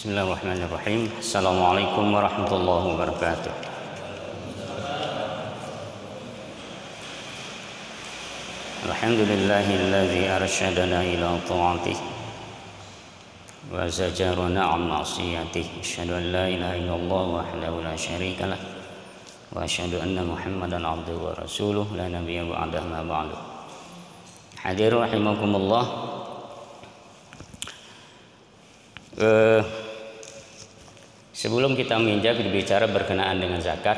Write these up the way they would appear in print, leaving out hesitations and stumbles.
Bismillahirrahmanirrahim. Assalamualaikum warahmatullahi wabarakatuh. Alhamdulillahilladzi arsyadana ila ta'atihi wa zajarana 'an ma'siyatihi. Asyhadu an la ilaha illallah wahdahu la syarika lah wa asyhadu anna Muhammadan 'abduhu wa rasuluh la nabiyya ba'dahu ma ba'du. Hadirin rahimakumullah. Sebelum kita menginjak berbicara berkenaan dengan zakat,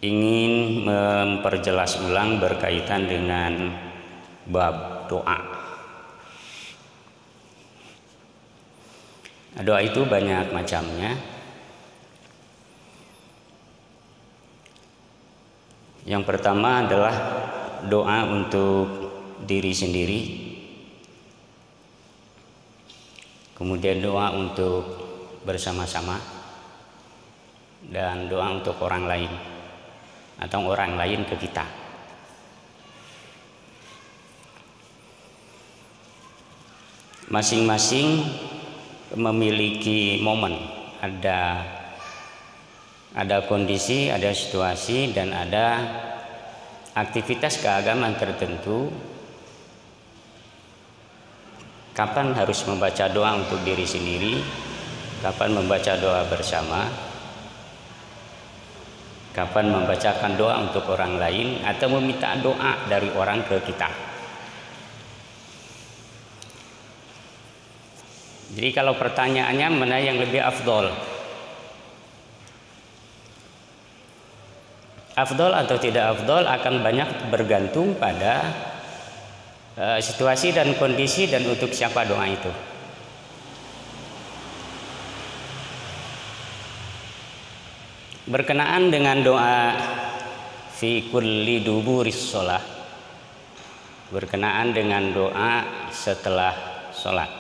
ingin memperjelas ulang berkaitan dengan bab doa. Doa itu banyak macamnya. Yang pertama adalah doa untuk diri sendiri, kemudian doa untuk bersama-sama, dan doa untuk orang lain atau orang lain ke kita. Masing-masing memiliki momen, ada kondisi, ada situasi, dan ada aktivitas keagamaan tertentu. Kapan harus membaca doa untuk diri sendiri, kapan membaca doa bersama, kapan membacakan doa untuk orang lain, atau meminta doa dari orang ke kita. Jadi kalau pertanyaannya mana yang lebih afdol? Afdol atau tidak afdol akan banyak bergantung pada situasi dan kondisi dan untuk siapa doa itu. Berkenaan dengan doa fi kulli duburis shalah, berkenaan dengan doa setelah sholat.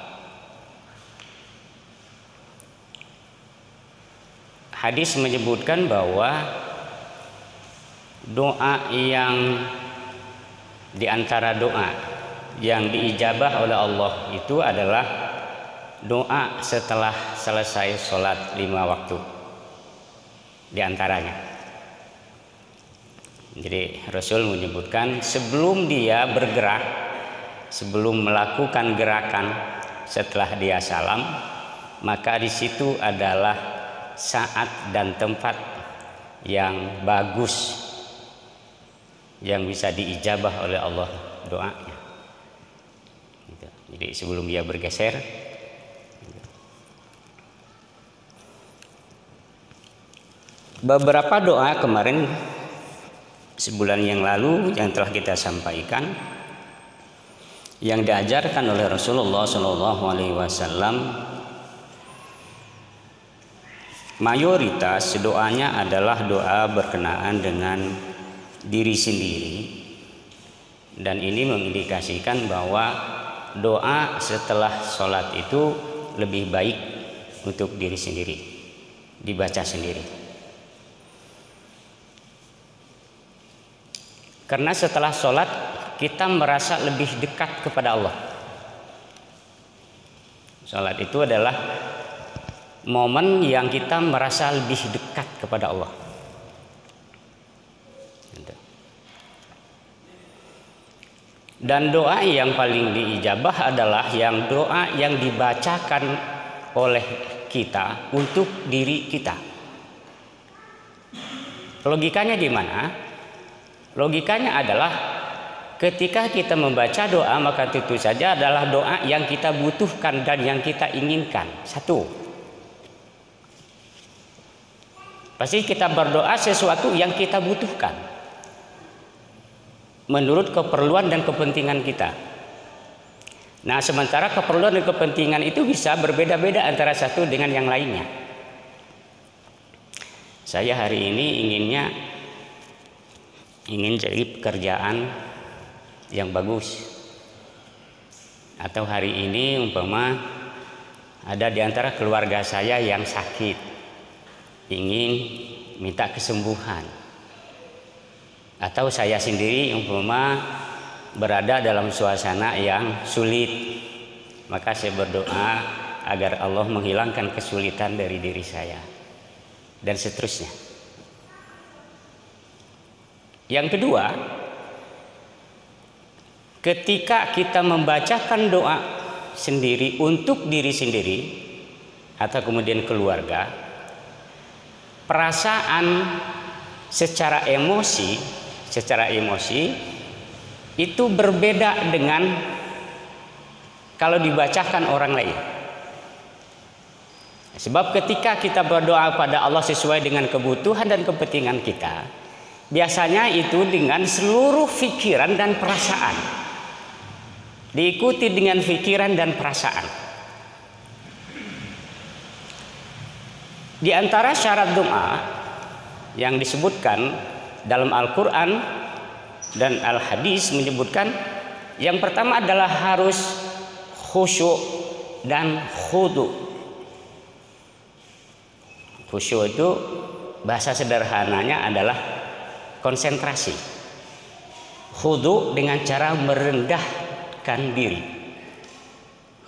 Hadis menyebutkan bahwa doa yang diantara doa yang diijabah oleh Allah itu adalah doa setelah selesai sholat 5 waktu diantaranya. Jadi Rasul menyebutkan sebelum dia bergerak, sebelum melakukan gerakan, setelah dia salam, maka di situ adalah saat dan tempat yang bagus yang bisa diijabah oleh Allah doanya. Jadi sebelum dia bergeser, beberapa doa kemarin sebulan yang lalu yang telah kita sampaikan, yang diajarkan oleh Rasulullah SAW, mayoritas doanya adalah doa berkenaan dengan diri sendiri, dan ini mengindikasikan bahwa doa setelah sholat itu lebih baik untuk diri sendiri, dibaca sendiri. Karena setelah sholat kita merasa lebih dekat kepada Allah. Sholat itu adalah momen yang kita merasa lebih dekat kepada Allah. Dan doa yang paling diijabah adalah yang doa yang dibacakan oleh kita untuk diri kita. Logikanya gimana? Logikanya adalah ketika kita membaca doa, maka tentu saja adalah doa yang kita butuhkan dan yang kita inginkan. Satu, pasti kita berdoa sesuatu yang kita butuhkan menurut keperluan dan kepentingan kita. Nah, sementara keperluan dan kepentingan itu bisa berbeda-beda antara satu dengan yang lainnya. Saya hari ini ingin cari pekerjaan yang bagus. Atau hari ini umpama ada di antara keluarga saya yang sakit, ingin minta kesembuhan. Atau saya sendiri umpama berada dalam suasana yang sulit, maka saya berdoa agar Allah menghilangkan kesulitan dari diri saya, dan seterusnya. Yang kedua, ketika kita membacakan doa sendiri untuk diri sendiri atau kemudian keluarga, perasaan secara emosi itu berbeda dengan kalau dibacakan orang lain. Sebab ketika kita berdoa pada Allah sesuai dengan kebutuhan dan kepentingan kita, biasanya itu dengan seluruh pikiran dan perasaan, diikuti dengan pikiran dan perasaan. Di antara syarat doa yang disebutkan dalam Al-Quran dan Al-Hadis menyebutkan, yang pertama adalah harus khusyuk dan khudu. Khusyuk itu bahasa sederhananya adalah konsentrasi. Khudu dengan cara merendahkan diri.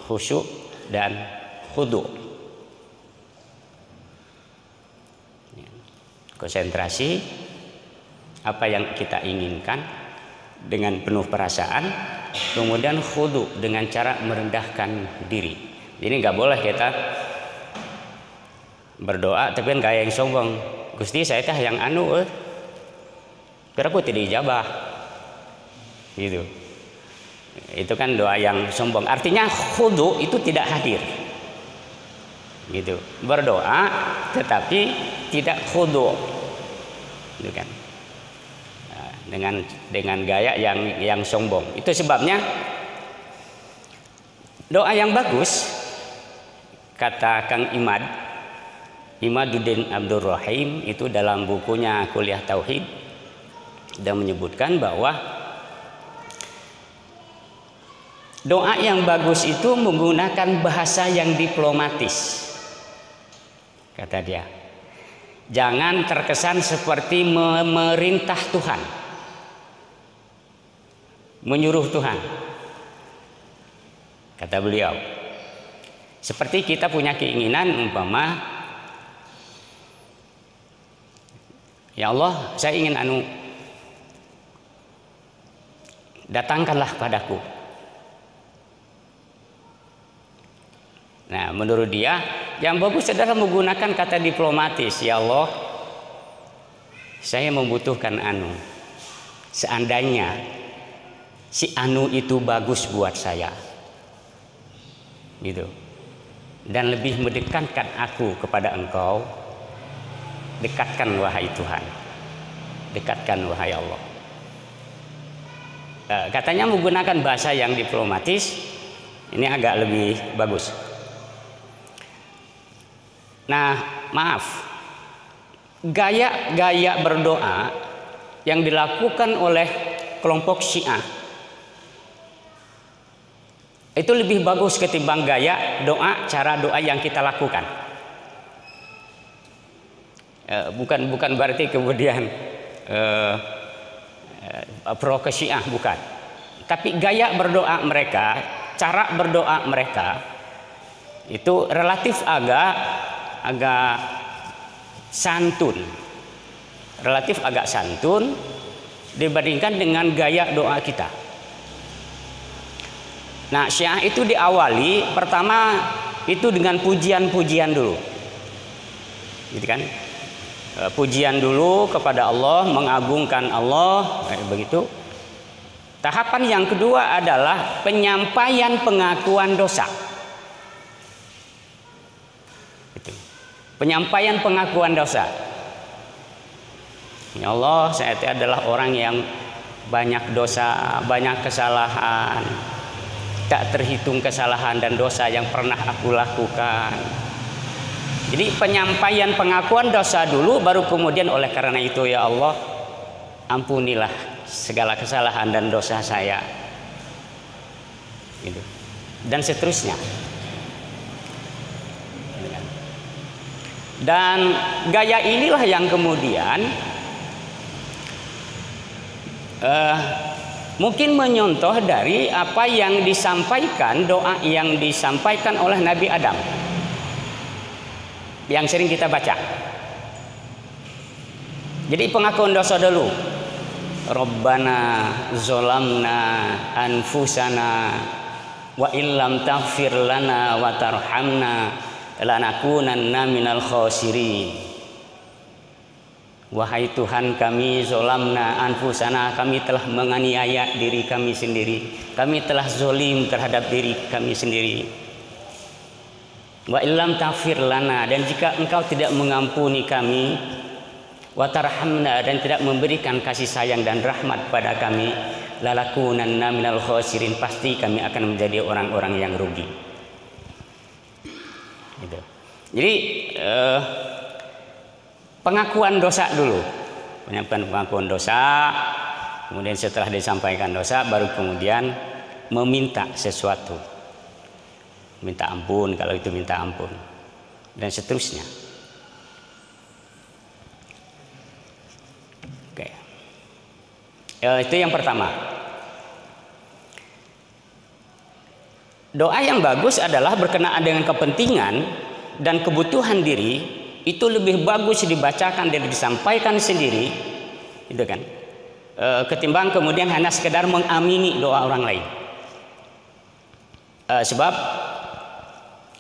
Khusyuk dan khudu. Konsentrasi apa yang kita inginkan dengan penuh perasaan, kemudian khudu dengan cara merendahkan diri. Jadi nggak boleh kita berdoa tapi kan gaya yang sombong. Gusti saya teh yang biar aku tidak ijabah, gitu. Itu kan doa yang sombong. Artinya khudu itu tidak hadir, gitu. Berdoa tetapi tidak khudu, gitu kan. Dengan gaya yang sombong. Itu sebabnya doa yang bagus, kata Kang Imaduddin Abdul Rahim itu dalam bukunya Kuliah Tauhid, dan menyebutkan bahwa doa yang bagus itu menggunakan bahasa yang diplomatis. Kata dia, jangan terkesan seperti memerintah Tuhan, menyuruh Tuhan. Kata beliau, seperti kita punya keinginan, umpama, ya Allah, saya ingin datangkanlah padaku. Nah, menurut dia yang bagus adalah menggunakan kata diplomatis. Ya Allah, saya membutuhkan seandainya si itu bagus buat saya, gitu, dan lebih mendekatkan aku kepada Engkau, dekatkan wahai Tuhan, dekatkan wahai Allah. Katanya menggunakan bahasa yang diplomatis ini agak lebih bagus. Nah, maaf, gaya-gaya berdoa yang dilakukan oleh kelompok Syiah itu lebih bagus ketimbang gaya cara doa yang kita lakukan. Bukan berarti kemudian pro ke Syiah, bukan. Tapi gaya berdoa mereka, cara berdoa mereka itu relatif agak santun, dibandingkan dengan gaya doa kita. Nah, Syiah itu diawali pertama itu dengan pujian-pujian dulu, gitu kan? Pujian dulu kepada Allah, mengagungkan Allah, begitu. Tahapan yang kedua adalah penyampaian pengakuan dosa. Penyampaian pengakuan dosa. Ya Allah, saya adalah orang yang banyak dosa, banyak kesalahan, tak terhitung kesalahan dan dosa yang pernah aku lakukan. Jadi penyampaian pengakuan dosa dulu, baru kemudian oleh karena itu ya Allah, ampunilah segala kesalahan dan dosa saya, gitu. Dan seterusnya. Dan gaya inilah yang kemudian mungkin menyontoh dari apa yang disampaikan, doa yang disampaikan oleh Nabi Adam yang sering kita baca. Jadi pengakuan dosa dulu. Rabbana zolamna anfusana wa illam taghfir lana wa tarhamna lanakunanna minal khasirin. Wahai Tuhan kami, zolamna anfusana, kami telah menganiaya diri kami sendiri, kami telah zolim terhadap diri kami sendiri. Wa illam taghfir lana, dan jika engkau tidak mengampuni kami, wa tarhamna, dan tidak memberikan kasih sayang dan rahmat pada kami, lalakunanna minal khasirin, pasti kami akan menjadi orang-orang yang rugi. Gitu. Jadi pengakuan dosa dulu, pengakuan dosa, kemudian setelah disampaikan dosa baru kemudian meminta sesuatu, minta ampun kalau itu minta ampun, dan seterusnya. Oke. Itu yang pertama. Doa yang bagus adalah berkenaan dengan kepentingan dan kebutuhan diri. Itu lebih bagus dibacakan dan disampaikan sendiri, gitu kan, ketimbang kemudian hanya sekedar mengamini doa orang lain. Sebab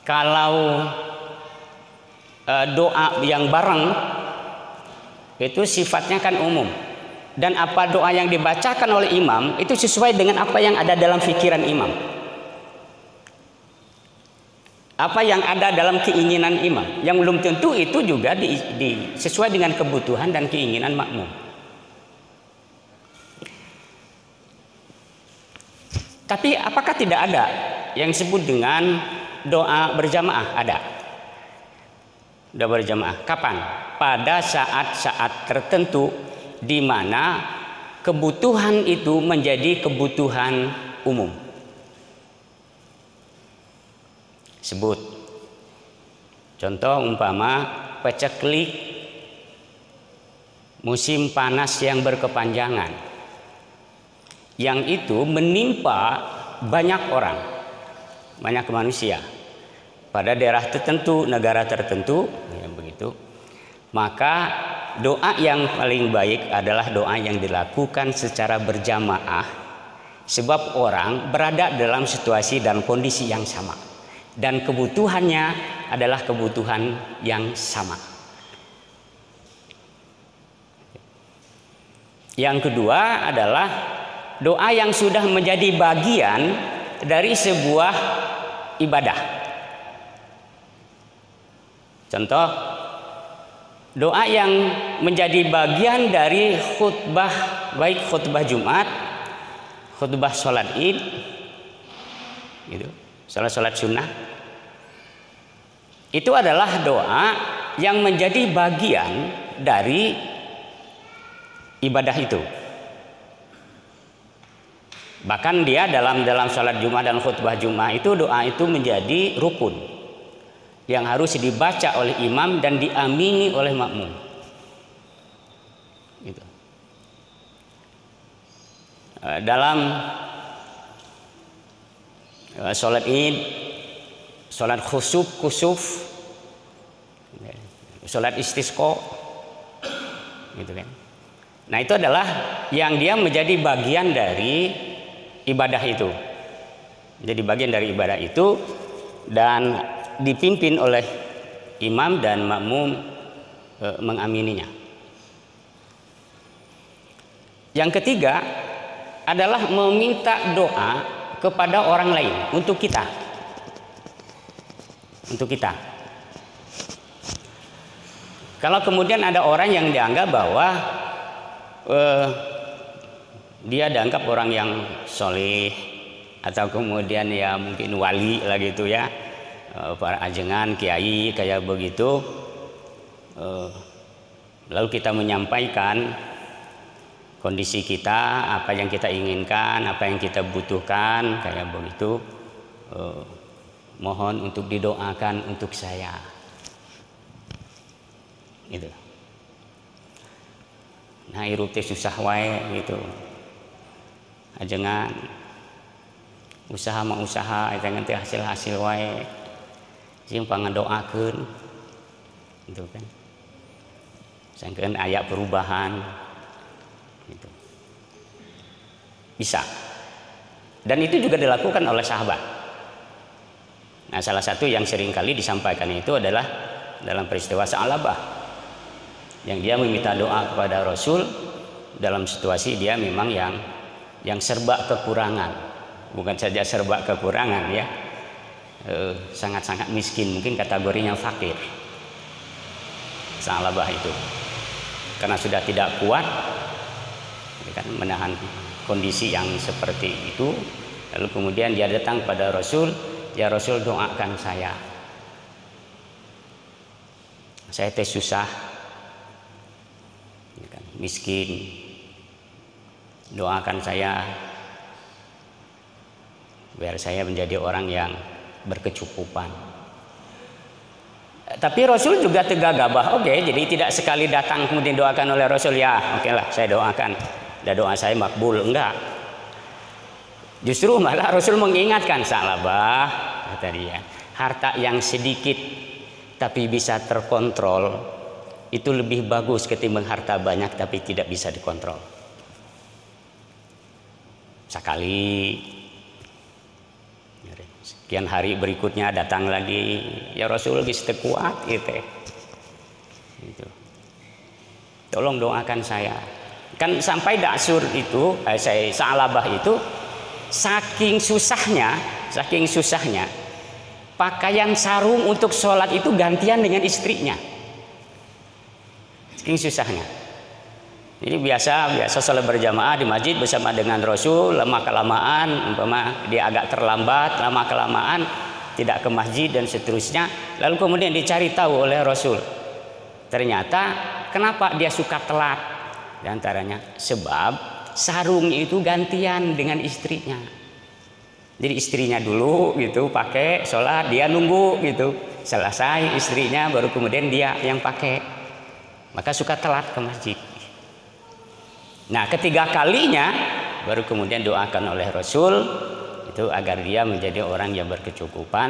kalau doa yang bareng itu sifatnya kan umum, dan apa doa yang dibacakan oleh imam itu sesuai dengan apa yang ada dalam pikiran imam, apa yang ada dalam keinginan imam, yang belum tentu itu juga sesuai dengan kebutuhan dan keinginan makmum. Tapi apakah tidak ada yang disebut dengan doa berjamaah? Ada. Doa berjamaah. Kapan? Pada saat-saat tertentu di mana kebutuhan itu menjadi kebutuhan umum. Sebut contoh umpama paceklik musim panas yang berkepanjangan, yang itu menimpa banyak orang, banyak manusia pada daerah tertentu, negara tertentu, ya begitu. Maka doa yang paling baik adalah doa yang dilakukan secara berjamaah, sebab orang berada dalam situasi dan kondisi yang sama, dan kebutuhannya adalah kebutuhan yang sama. Yang kedua adalah doa yang sudah menjadi bagian dari sebuah ibadah. Contoh, doa yang menjadi bagian dari khutbah, baik khutbah Jumat, khutbah sholat Id, gitu, sholat sunnah, itu adalah doa yang menjadi bagian dari ibadah itu. Bahkan dia dalam sholat Jumat dan khutbah Jumat itu, doa itu menjadi rukun yang harus dibaca oleh imam dan diamini oleh makmum. Gitu. Dalam sholat Id, sholat kusuf, sholat istisqa, gitu kan. Nah itu adalah yang dia menjadi bagian dari ibadah itu, jadi bagian dari ibadah itu dan dipimpin oleh imam dan makmum mengamininya. Yang ketiga adalah meminta doa kepada orang lain untuk kita. Untuk kita. Kalau kemudian ada orang yang dianggap bahwa dia dianggap orang yang soleh, atau kemudian ya mungkin wali lah gitu ya, para ajengan, kiai kayak begitu, lalu kita menyampaikan kondisi kita, apa yang kita inginkan, apa yang kita butuhkan kayak begitu, mohon untuk didoakan untuk saya, gitu. Nah hirup teh susah wae gitu, ajengan usaha mah usaha eta teh hasil wae sing pangadoakeun gitu kan. Sangkeun aya perubahan gitu. Bisa. Dan itu juga dilakukan oleh sahabat. Nah, salah satu yang sering kali disampaikan itu adalah dalam peristiwa Sa'labah, yang dia meminta doa kepada Rasul dalam situasi dia memang yang serba kekurangan, bukan saja serba kekurangan ya, sangat-sangat miskin, mungkin kategorinya fakir. Sa'labah itu karena sudah tidak kuat kan menahan kondisi yang seperti itu, lalu kemudian dia datang pada Rasul, ya Rasul doakan saya teh susah, miskin, doakan saya biar saya menjadi orang yang berkecukupan. Tapi Rasul juga tegagabah, oke, jadi tidak sekali datang kemudian doakan oleh Rasul, ya oke lah saya doakan, dan doa saya makbul, enggak. Justru malah Rasul mengingatkan, Sa'labah kata dia, harta yang sedikit tapi bisa terkontrol itu lebih bagus ketimbang harta banyak tapi tidak bisa dikontrol. Sekali, sekian hari berikutnya datang lagi, ya Rasul geus teu kuat gitu. Tolong doakan saya. Kan sampai Da'sur itu, Sa'labah itu saking susahnya pakaian sarung untuk sholat itu gantian dengan istrinya. Saking susahnya. Jadi biasa sholat berjamaah di masjid bersama dengan Rasul, lama kelamaan umpama dia agak terlambat, lama kelamaan tidak ke masjid dan seterusnya, lalu kemudian dicari tahu oleh Rasul. Ternyata kenapa dia suka telat? Di antaranya sebab sarungnya itu gantian dengan istrinya. Jadi istrinya dulu gitu pakai sholat, dia nunggu gitu, selesai istrinya baru kemudian dia yang pakai, maka suka telat ke masjid. Nah, ketiga kalinya baru kemudian doakan oleh Rasul itu agar dia menjadi orang yang berkecukupan,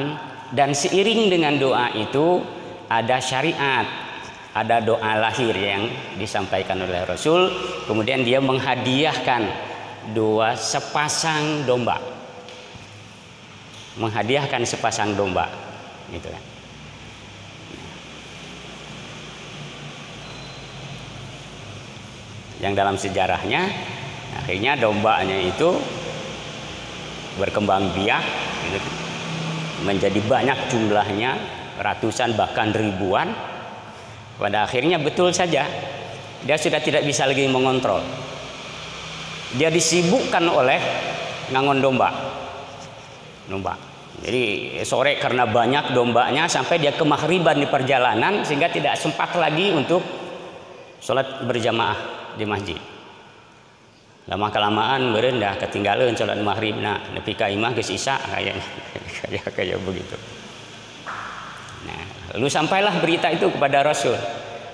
dan seiring dengan doa itu ada syariat, ada doa lahir yang disampaikan oleh Rasul, kemudian dia menghadiahkan sepasang domba. Menghadiahkan sepasang domba gitu kan. Yang dalam sejarahnya akhirnya dombanya itu berkembang biak gitu, menjadi banyak jumlahnya, ratusan bahkan ribuan. Pada akhirnya betul saja dia sudah tidak bisa lagi mengontrol. Dia disibukkan oleh ngangon domba. Jadi sore karena banyak dombanya sampai dia kemahriban di perjalanan sehingga tidak sempat lagi untuk sholat berjamaah di masjid. Lama kelamaan berendah ketinggalan sholat maghrib, nah nepi ka imah geus isya kayak begitu. Nah, lalu sampailah berita itu kepada Rasul.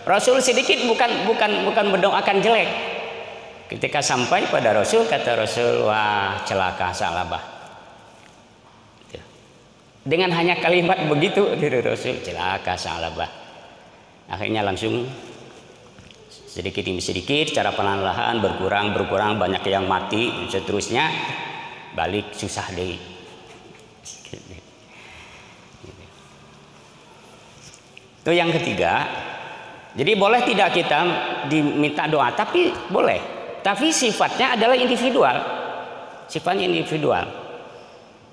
Rasul sedikit bukan mendoakan jelek. Ketika sampai pada Rasul, kata Rasul, wah celaka Sa'labah. Dengan hanya kalimat begitu dari Rasul, celaka Sa'labah. Akhirnya langsung sedikit demi sedikit, cara perlahan-lahan berkurang, banyak yang mati, dan seterusnya balik susah deh. Itu yang ketiga. Jadi boleh tidak kita diminta doa, tapi boleh. Tapi sifatnya adalah individual. Sifatnya individual.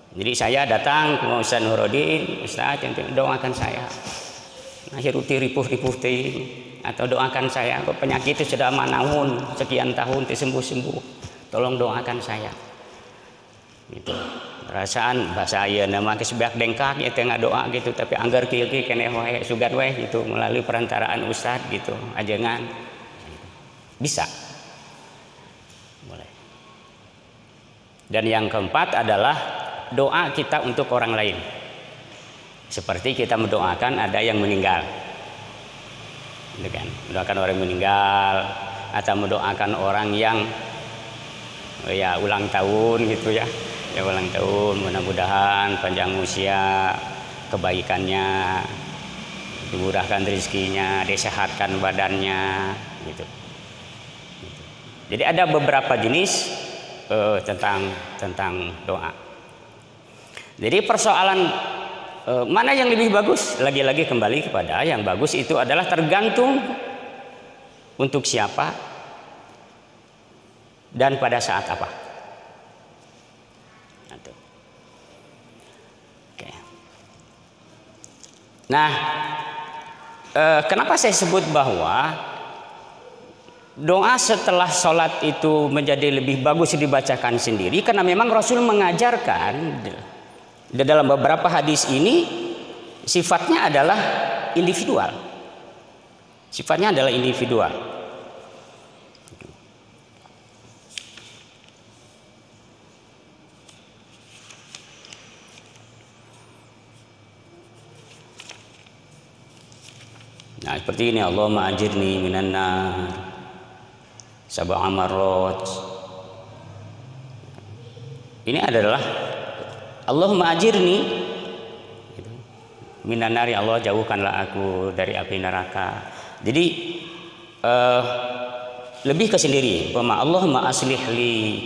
Jadi saya datang ke Ustaz Nuruddin, Ustaz doakan saya. Nah, hiruti ripuh-ripuh atau doakan saya, penyakit itu sudah manahun sekian tahun sembuh-sembuh. Tolong doakan saya. Gitu. Perasaan bahasa aya nama kesebak dengkak ya tengah doa gitu, tapi anggar kieu keneh wae sugan wae gitu melalui perantaraan ustaz gitu, ajengan. Bisa. Boleh. Dan yang keempat adalah doa kita untuk orang lain. Seperti kita mendoakan ada yang meninggal. Gitu kan? Mendoakan orang yang meninggal atau mendoakan orang yang ya ulang tahun gitu ya. Ya ulang tahun, mudah-mudahan panjang usia, kebaikannya, dimurahkan rezekinya, disehatkan badannya gitu. Jadi ada beberapa jenis tentang doa. Jadi persoalan mana yang lebih bagus? Lagi-lagi kembali kepada yang bagus itu adalah tergantung untuk siapa dan pada saat apa. Oke. Nah, kenapa saya sebut bahwa doa setelah sholat itu menjadi lebih bagus dibacakan sendiri? Karena memang Rasul mengajarkan di dalam beberapa hadis ini sifatnya adalah individual. Sifatnya adalah individual. Nah, seperti ini, Allahumma ajirni minan nar sab'a marrat. Ini adalah Allahumma ajirni minan nar, ya Allah jauhkanlah aku dari api neraka. Jadi lebih ke sendiri. Allahumma aslih li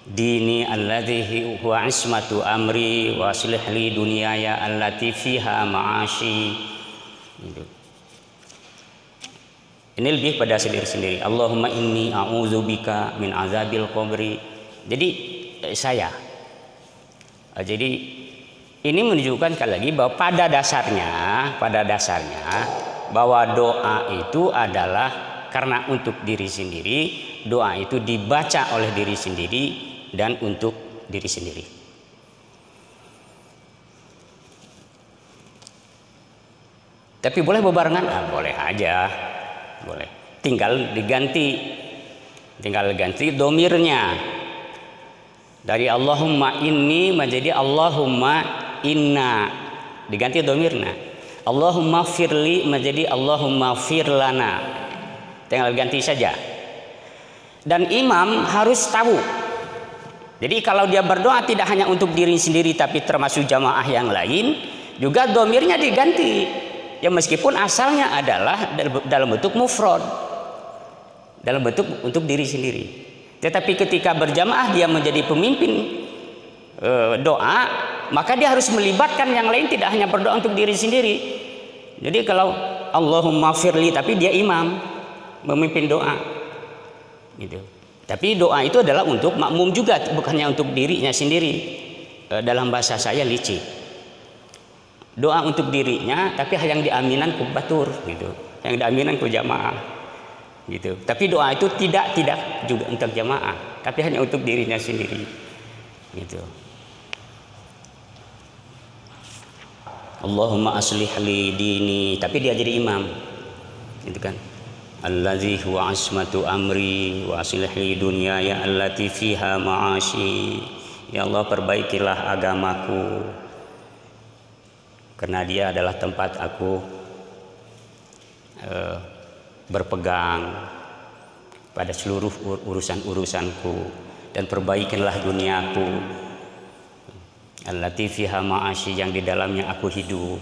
dini alladhi huwa ismatu amri wa aslih li dunyaya allati fiha ma'ashi. Ini lebih pada sendiri-sendiri. Allahumma inni a'udzubika min azabil qabri. Jadi saya. Jadi ini menunjukkan sekali lagi bahwa pada dasarnya bahwa doa itu adalah karena untuk diri sendiri, doa itu dibaca oleh diri sendiri dan untuk diri sendiri. Tapi boleh bebarengan? Nah, boleh aja. Boleh. Tinggal diganti domirnya. Dari Allahumma inni menjadi Allahumma inna. Diganti domirnya. Allahumma firli menjadi Allahumma firlana. Tinggal ganti saja. Dan imam harus tahu. Jadi kalau dia berdoa tidak hanya untuk diri sendiri tapi termasuk jamaah yang lain, juga domirnya diganti. Ya meskipun asalnya adalah dalam bentuk mufrad, dalam bentuk untuk diri sendiri. Tetapi ketika berjamaah dia menjadi pemimpin doa, maka dia harus melibatkan yang lain, tidak hanya berdoa untuk diri sendiri. Jadi kalau Allahumma firli tapi dia imam memimpin doa, gitu. Tapi doa itu adalah untuk makmum juga, bukannya untuk dirinya sendiri. Dalam bahasa saya licik. Doa untuk dirinya, tapi yang diaminan ku batur, gitu. Yang diaminan ku jamaah, gitu. Tapi doa itu tidak juga untuk jamaah, tapi hanya untuk dirinya sendiri, gitu. Allahumma aslih li dini, tapi dia jadi imam, gitu kan. Allazi huwa asmatu amri wa aslih li dunyaya allati fiha ma'ashi. Ya Allah, perbaikilah agamaku, karena dia adalah tempat aku berpegang pada seluruh urusan-urusanku, dan perbaikilah duniaku allati fiha ma'ashi, yang di dalamnya aku hidup,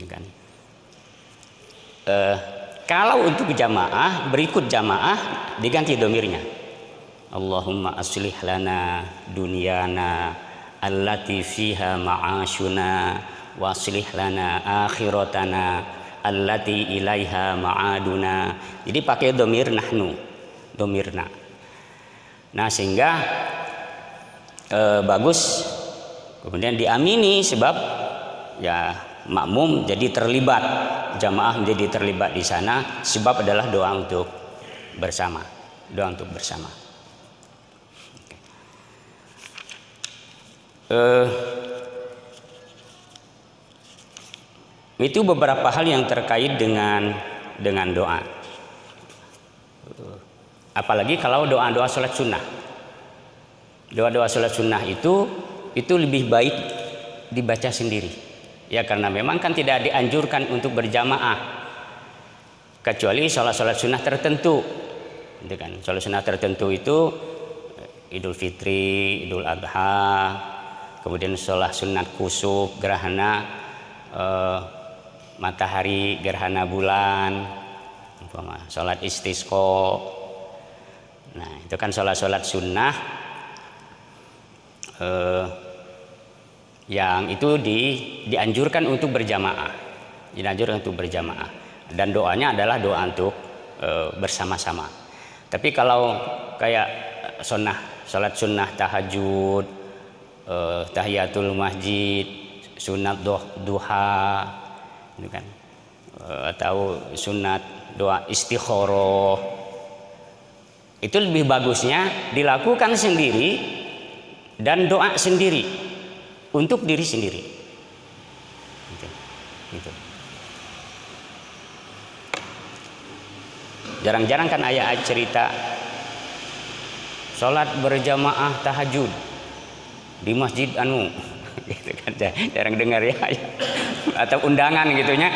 kan? Kalau untuk jamaah, berikut jamaah diganti domirnya. Allahumma aslih lana dunyana allati fiha ma'ashuna wa aslih lana akhiratana allati ilaiha ma'aduna. Jadi pakai domir nahnu, domirna. Nah, sehingga bagus. Kemudian diamini, sebab ya makmum jadi terlibat, jamaah menjadi terlibat di sana, sebab adalah doa untuk bersama, doa untuk bersama. Itu beberapa hal yang terkait dengan doa. Apalagi kalau doa-doa sholat sunnah. Doa-doa sholat sunnah itu lebih baik dibaca sendiri. Ya, karena memang kan tidak dianjurkan untuk berjamaah, kecuali sholat-sholat sunnah tertentu. Gitu kan. Sholat sunnah tertentu itu Idul Fitri, Idul Adha, kemudian sholat sunat kusuf, gerhana matahari, gerhana bulan, sholat istisqa. Nah itu kan sholat sunnah yang itu dianjurkan untuk berjamaah, dan doanya adalah doa untuk bersama-sama. Tapi kalau kayak sholat sunnah tahajud, tahiyatul masjid, sunat duha, gitu kan, atau sunat doa istikharah, itu lebih bagusnya dilakukan sendiri dan doa sendiri untuk diri sendiri. Gitu. Jarang-jarang kan ayat cerita sholat berjamaah tahajud di masjid anu, gitu kan, jarang dengar ya, atau undangan gitunya,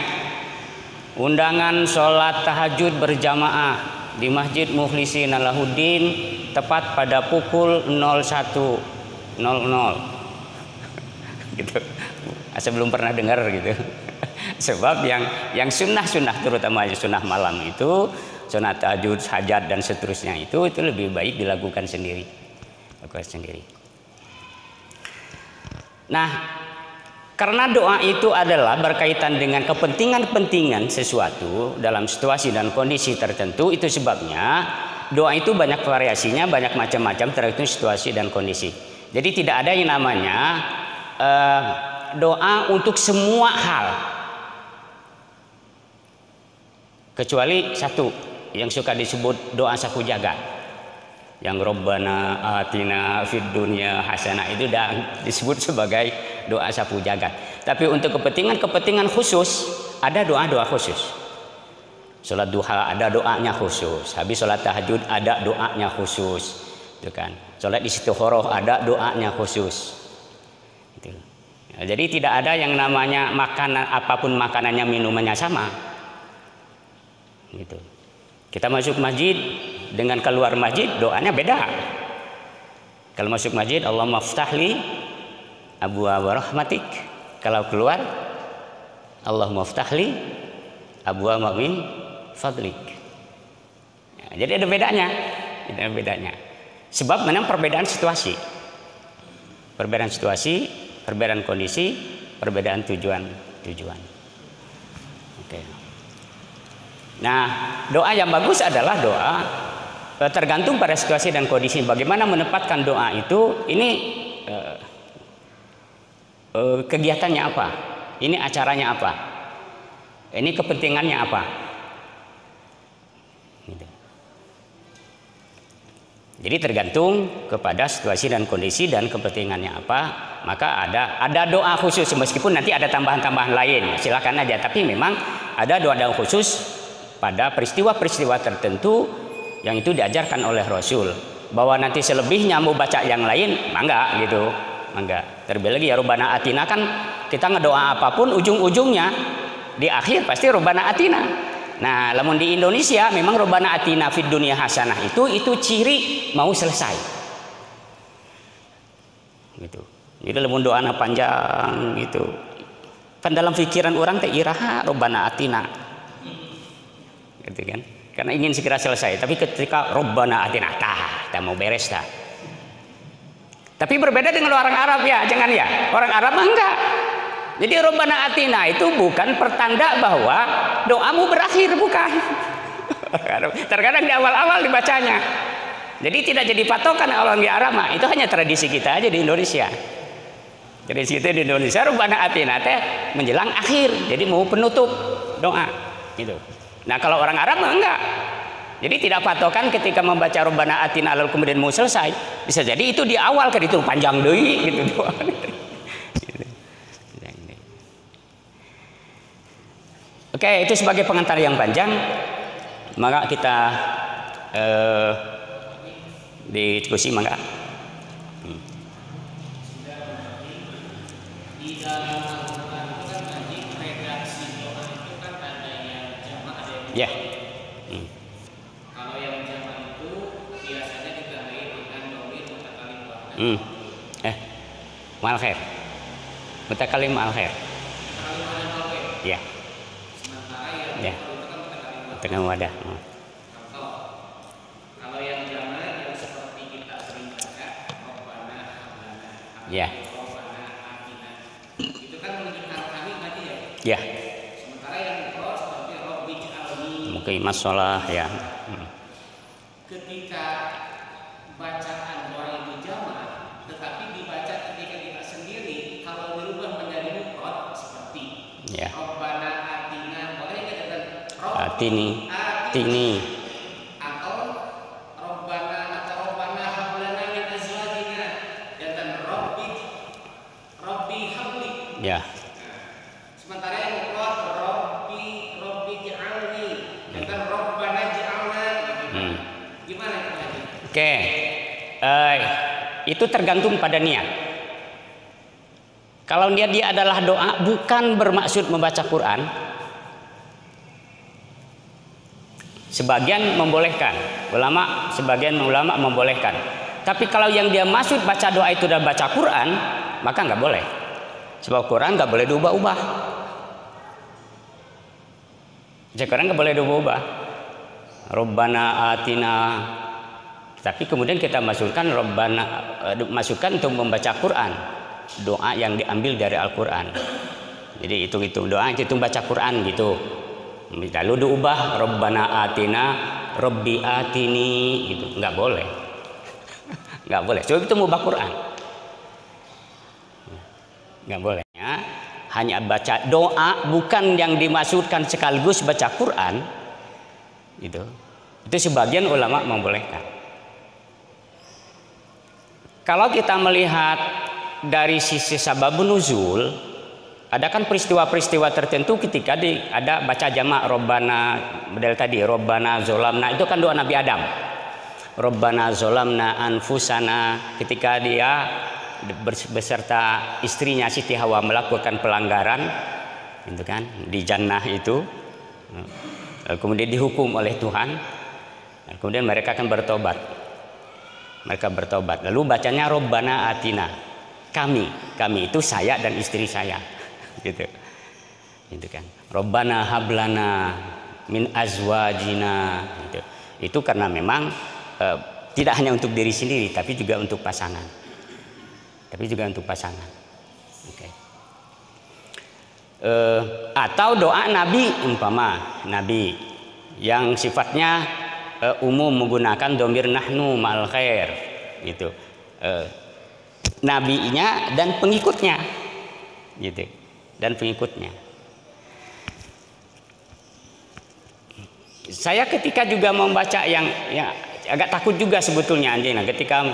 undangan sholat tahajud berjamaah di Masjid Mukhlisin Lahuddin tepat pada pukul 01.00 gitu. Saya belum pernah dengar gitu. Sebab yang sunnah terutama sunnah malam itu, sunat tahajud, hajat dan seterusnya itu lebih baik dilakukan sendiri. Nah, karena doa itu adalah berkaitan dengan kepentingan sesuatu dalam situasi dan kondisi tertentu, itu sebabnya doa itu banyak variasinya, banyak macam-macam tergantung situasi dan kondisi. Jadi tidak ada yang namanya doa untuk semua hal, kecuali satu yang suka disebut doa sapu jagat, yang Rabbana atina fid dunya hasanah, itu disebut sebagai doa sapu jagat. Tapi untuk kepentingan khusus ada doa khusus. Sholat duha ada doanya khusus, habis sholat tahajud ada doanya khusus, itu kan. Sholat istikharah ada doanya khusus. Gitu. Ya, jadi tidak ada yang namanya makanan, apapun makanannya, minumannya sama. Gitu. Kita masuk masjid dengan keluar masjid doanya beda. Kalau masuk masjid Allahumma ftahli abwaaba rahmatik, kalau keluar Allahumma ftahli abwaaba min fadlik. Ya, jadi ada bedanya. Sebab memang perbedaan situasi, perbedaan kondisi, perbedaan tujuan. Oke. Nah, doa yang bagus adalah doa tergantung pada situasi dan kondisi. Bagaimana menempatkan doa itu? Ini kegiatannya apa? Ini acaranya apa? Ini kepentingannya apa? Gitu. Jadi tergantung kepada situasi dan kondisi dan kepentingannya apa, maka ada doa khusus, meskipun nanti ada tambahan-tambahan lain, silakan aja. Tapi memang ada doa khusus pada peristiwa-peristiwa tertentu yang itu diajarkan oleh Rasul. Bahwa nanti selebihnya mau baca yang lain, mangga gitu, mangga. Terlebih lagi ya Rabbana atina, kan kita ngedoa apapun ujung-ujungnya di akhir pasti Rabbana atina. Nah, lamun di Indonesia memang Rabbana atina fid dunya hasanah itu ciri mau selesai. Gitu. Jadi lamun doana panjang gitu. Kan dalam pikiran orang teh iraha Rabbana atina. Gitu kan? Karena ingin segera selesai. Tapi ketika Rabbana atina, tah mau beres dah. Tapi berbeda dengan orang Arab ya, jangan ya. Orang Arab mah enggak. Jadi Rabbana atina itu bukan pertanda bahwa doamu berakhir, bukan. Terkadang di awal-awal dibacanya. Jadi tidak jadi patokan orang di Arab mah. Itu hanya tradisi kita aja di Indonesia. Tradisi kita di Indonesia Rabbana atina teh menjelang akhir. Jadi mau penutup doa gitu. Nah, kalau orang Arab mah enggak. Jadi tidak patokan ketika membaca Rabbana atina lalu kemudian mau selesai. Bisa jadi itu di awal kan itu panjang deui gitu doa. Oke, itu sebagai pengantar yang panjang. Maka kita diskusi maka. Ya. Kalau yang jamak itu biasanya ditandai dengan domir Ma'al khair. Mutakalim ma'al khair. Ya. Ya. Tengah wadah. Kalau yang zaman yang seperti kita sering baca, Rabbana hablana, Ya. Rabbana atina. Itu kan menunjukkan kami tadi ya. Ya. Sementara yang Roh seperti Rabbi ij'alni. Muqimas shalah ya. Ketika bacaan doa itu jamak, tetapi dibaca ketika kita sendiri, kalau dirubah menjadi mufrad seperti Ya. Rabbana atina, boleh nggak dengan Atini. Tini. atau Rabbana hablana min azwajina dan Rabbi habli. Ya. Sementara yang mufrad Rabbi ij'alni dan Rabbana ij'alna. Gimana itu lagi? Oke. Itu tergantung pada niat. Kalau dia adalah doa bukan bermaksud membaca Quran, sebagian membolehkan, sebagian ulama membolehkan. Tapi kalau yang dia maksud baca doa itu dan baca Quran, maka nggak boleh. Sebab Quran nggak boleh diubah-ubah. Quran nggak boleh diubah-ubah. Rabbana atina. Tapi kemudian kita masukkan untuk membaca Quran, doa yang diambil dari Al-Quran. Jadi itu doa itu baca Quran gitu. Lalu diubah Rabbana atina, Rabbi atini gitu. Nggak boleh. Nggak boleh. Sebab itu mubah Quran. Nggak boleh ya. Hanya baca doa bukan yang dimaksudkan sekaligus baca Quran. Itu sebagian ulama membolehkan. Kalau kita melihat dari sisi sababun nuzul, ada kan peristiwa-peristiwa tertentu ketika ada baca jamak Rabbana, model tadi Rabbana zolamna, itu kan doa Nabi Adam. Rabbana zolamna anfusana, ketika dia beserta istrinya Siti Hawa melakukan pelanggaran, itu kan di jannah itu, kemudian dihukum oleh Tuhan, kemudian mereka akan bertobat. Mereka bertobat. Lalu bacanya Rabbana atina. Kami itu saya dan istri saya. Gitu kan. Rabbana hablana min azwajina. Gitu. Itu karena memang tidak hanya untuk diri sendiri, tapi juga untuk pasangan. Okay. Atau doa Nabi, umpama Nabi yang sifatnya umum menggunakan domir nahnu ma'al khair gitu. Nabinya dan pengikutnya gitu. Saya ketika juga membaca yang agak takut juga sebetulnya Anjina ketika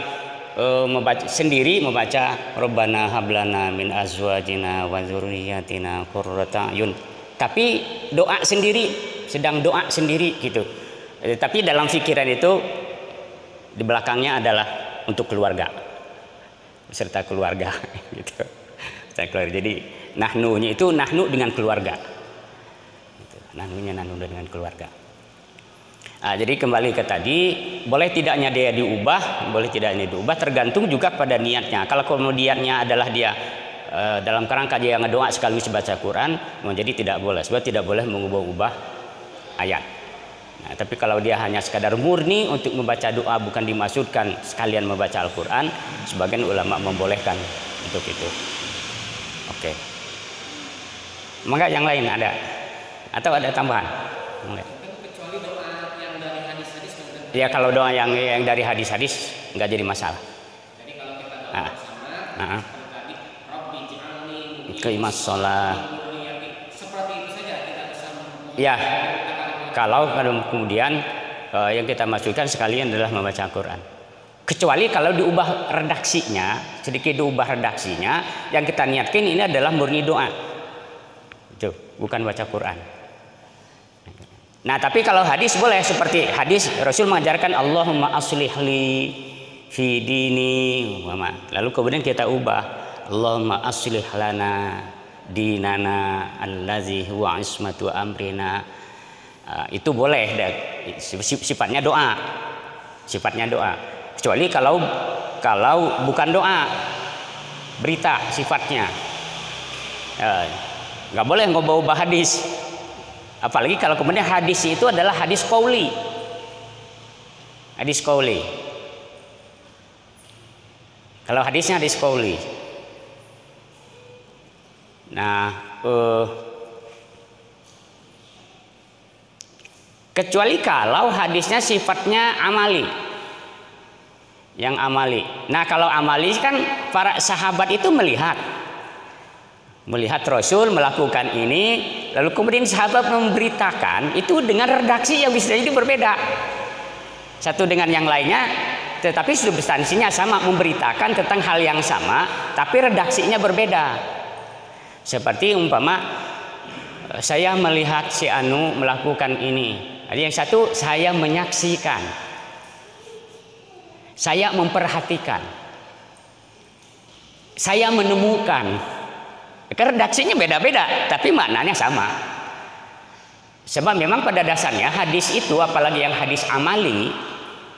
membaca Rabbana hablana min azwajina wa dzurriyyatina qurrata a'yun. Tapi sedang doa sendiri gitu. Tapi dalam pikiran itu di belakangnya adalah untuk keluarga, beserta keluarga, gitu. Jadi nahnunya itu nahnu dengan keluarga, gitu. Nahnu dengan keluarga. Jadi kembali ke tadi, boleh tidaknya dia diubah, tergantung juga pada niatnya. Kalau kemudiannya adalah dia dalam kerangka dia ngedoa sekaligus baca Quran, menjadi tidak boleh, sebab tidak boleh mengubah-ubah ayat. Nah, tapi kalau dia hanya sekadar murni untuk membaca doa bukan dimaksudkan sekalian membaca Al-Quran, sebagian ulama membolehkan untuk itu. Oke. Maka yang lain ada? Atau ada tambahan? Kecuali doa yang dari hadis-hadis. Ya kalau doa yang dari hadis-hadis nggak jadi masalah. Jadi kalau kita doa bersama, tadi Rabbi ij'alni muqimas shalah. Seperti itu saja kita bersama. Ya. Kalau kemudian yang kita maksudkan sekalian adalah membaca Al-Quran. Kecuali kalau diubah redaksinya, sedikit diubah redaksinya, yang kita niatkan ini adalah murni doa. Itu bukan baca Quran. Nah, tapi kalau hadis boleh, seperti hadis Rasul mengajarkan Allahumma aslih li fi dini. Lalu kemudian kita ubah Allahumma aslih lana dinana allazi huwa ismatu amrina. Itu boleh, sifatnya doa, kecuali kalau kalau bukan doa, berita sifatnya. Nggak boleh ngobah hadis. Apalagi kalau kemudian hadis itu adalah hadis qauli. Hadis qauli. Kalau hadisnya hadis qauli. Nah, kecuali kalau hadisnya sifatnya amali. Yang amali. Nah, kalau amali kan para sahabat itu melihat Rasul melakukan ini, lalu kemudian sahabat memberitakan itu dengan redaksi yang bisa jadi berbeda satu dengan yang lainnya, tetapi substansinya sama, memberitakan tentang hal yang sama tapi redaksinya berbeda. Seperti umpama saya melihat si Anu melakukan ini, yang satu saya menyaksikan, saya memperhatikan, saya menemukan. Redaksinya beda-beda, tapi maknanya sama. Sebab memang pada dasarnya hadis itu, apalagi yang hadis amali,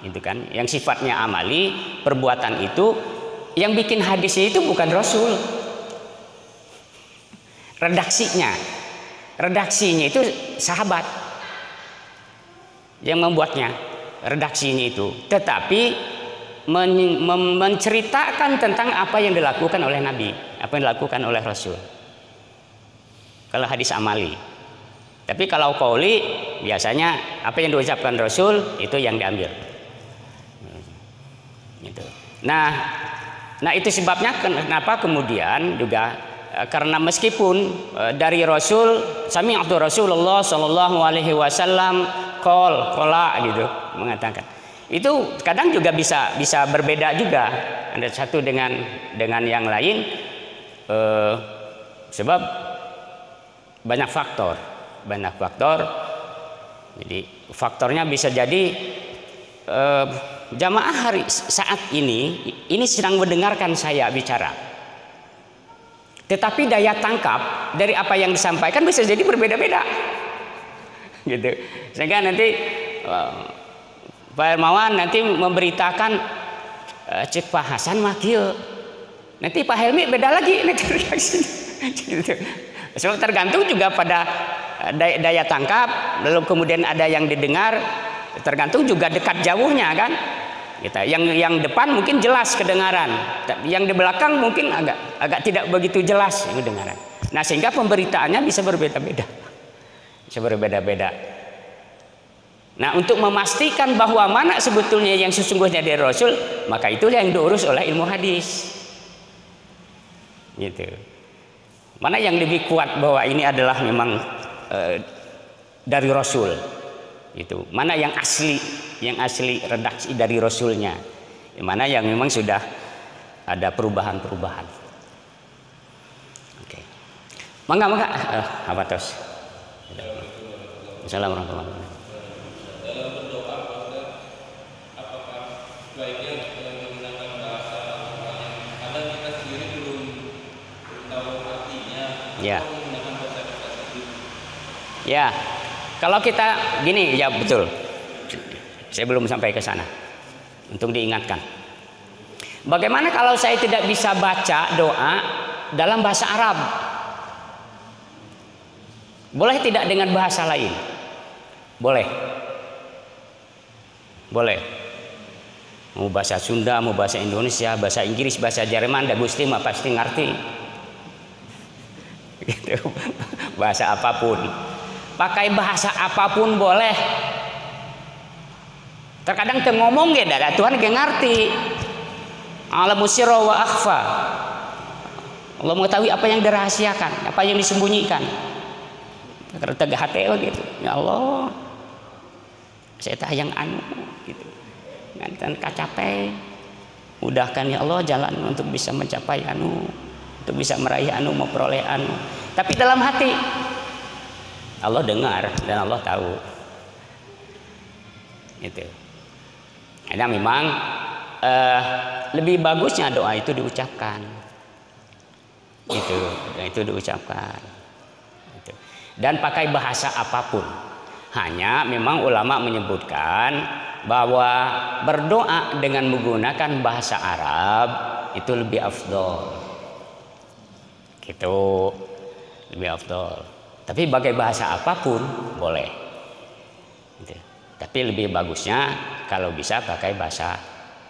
itu kan, yang sifatnya amali, perbuatan itu, yang bikin hadisnya itu bukan Rasul. Redaksinya itu sahabat yang membuatnya, redaksinya itu. Tetapi menceritakan tentang apa yang dilakukan oleh Nabi, apa yang dilakukan oleh Rasul. Kalau hadis amali. Tapi kalau qauli biasanya apa yang diucapkan Rasul itu yang diambil. Gitu. Nah itu sebabnya kenapa kemudian juga karena meskipun dari Rasul sami'tu Rasulullah sallallahu alaihi wasallam qala gitu mengatakan. Itu kadang juga bisa berbeda juga, ada satu dengan yang lain, sebab banyak faktor. Jadi faktornya bisa jadi jamaah hari saat ini sedang mendengarkan saya bicara, tetapi daya tangkap dari apa yang disampaikan bisa jadi berbeda-beda, gitu. Sehingga nanti Pak Hermawan nanti memberitakan cek Pak Hasan mah kieu. Nanti Pak Helmi beda lagi nanti reaksinya. Gitu. Sebab tergantung juga pada daya tangkap, lalu kemudian ada yang didengar, tergantung juga dekat jauhnya kan. Gitu. Yang depan mungkin jelas kedengaran, yang di belakang mungkin agak tidak begitu jelas kedengaran. Nah, sehingga pemberitaannya bisa berbeda-beda. Nah, untuk memastikan bahwa mana sebetulnya yang sesungguhnya dari Rasul, maka itulah yang diurus oleh ilmu hadis. Gitu. Mana yang lebih kuat bahwa ini adalah memang dari Rasul. Gitu. Mana yang asli redaksi dari Rasulnya. Mana yang memang sudah ada perubahan-perubahan. Oke. Mangga. Apa tos? Assalamualaikum warahmatullahi wabarakatuh. Dalam berdoa, apakah sebaiknya menggunakan bahasa Al-Quran yang kadang kita sendiri belum tahu artinya, ya. atau menggunakan bahasa sendiri? Ya, kalau kita gini, ya betul. Saya belum sampai ke sana. Untuk diingatkan. Bagaimana kalau saya tidak bisa baca doa dalam bahasa Arab? Boleh tidak dengan bahasa lain? Boleh. Mau bahasa Sunda, mau bahasa Indonesia, bahasa Inggris, bahasa Jerman, dah Gusti mah pasti ngerti. Gitu. Bahasa apapun. Pakai bahasa apapun boleh. Terkadang ngomong ge da Tuhan ge ngerti. Alamu sirra wa akhfa. Allah mengetahui apa yang dirahasiakan, apa yang disembunyikan. Karena tegak hati gitu. Ya Allah. Saya tayang anu gitu. Nganten kacapai. Mudahkan ya Allah jalan untuk bisa mencapai anu, untuk bisa meraih anu, memperoleh anu. Tapi dalam hati Allah dengar dan Allah tahu. Itu. Karena memang lebih bagusnya doa itu diucapkan. Itu diucapkan. Itu. Dan pakai bahasa apapun. Hanya memang ulama menyebutkan bahwa berdoa dengan menggunakan bahasa Arab itu lebih afdol. Gitu, lebih afdol. Tapi pakai bahasa apapun boleh. Gitu. Tapi lebih bagusnya kalau bisa pakai bahasa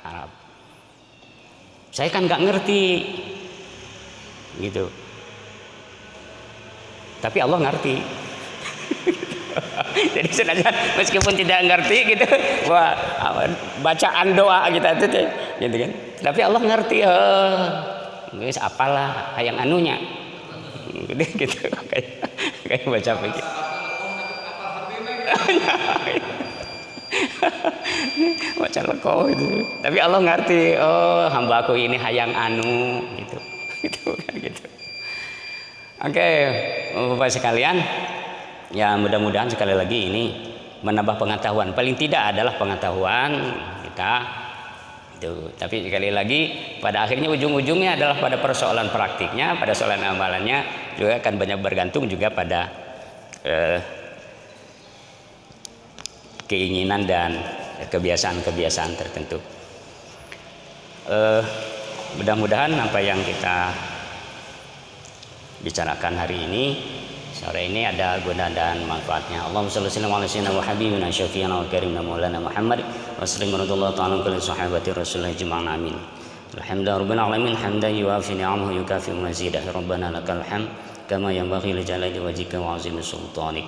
Arab. Saya kan nggak ngerti, gitu. Tapi Allah ngerti. Jadi sebenarnya meskipun tidak ngerti gitu, wah, bacaan doa kita itu, gitu kan. Tapi Allah ngerti, guys, apalah yang anunya, gitu, kayak baca begitu. Baca leko itu. Tapi Allah ngerti, oh hambaku ini hayang anu, gitu, gitu. Oke, Bapak sekalian. Ya mudah-mudahan sekali lagi ini menambah pengetahuan. Paling tidak adalah pengetahuan kita itu. Tapi sekali lagi pada akhirnya ujung-ujungnya adalah pada persoalan praktiknya, pada soalan amalannya juga akan banyak bergantung juga pada keinginan dan kebiasaan-kebiasaan tertentu. Mudah-mudahan apa yang kita bicarakan hari ini, sore ini ada guna dan manfaatnya. Allahumma shalli ala sayyidina wa habibina syafi'ina wa karimna maulana Muhammad wa sallim radhiyallahu ta'ala kulli sahabati rasulillah jami'an amin. Alhamdulillah rabbil alamin hamdan yuwafi ni'amahu yukafi mazidah. Rabbana lakal hamd kama yanbaghi li jalali wajhika wa 'azimi sultanik.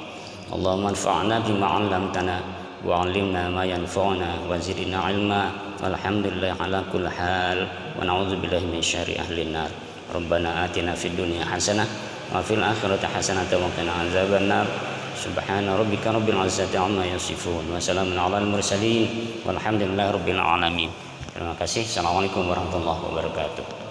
Allahumma anfa'na bima 'allamtana wa 'allimna ma yanfa'una wa zidna 'ilma. Walhamdulillah ala kulli hal wa na'udzu billahi min syarri ahli nar. Rabbana atina fid dunya hasanah wa fil akhirati hasanatan wa qina azabannar. Subhana rabbika rabbil izzati amma yasifun wa salamun alal mursalin walhamdulillahi rabbil alamin. Terima kasih. Assalamualaikum warahmatullahi wabarakatuh.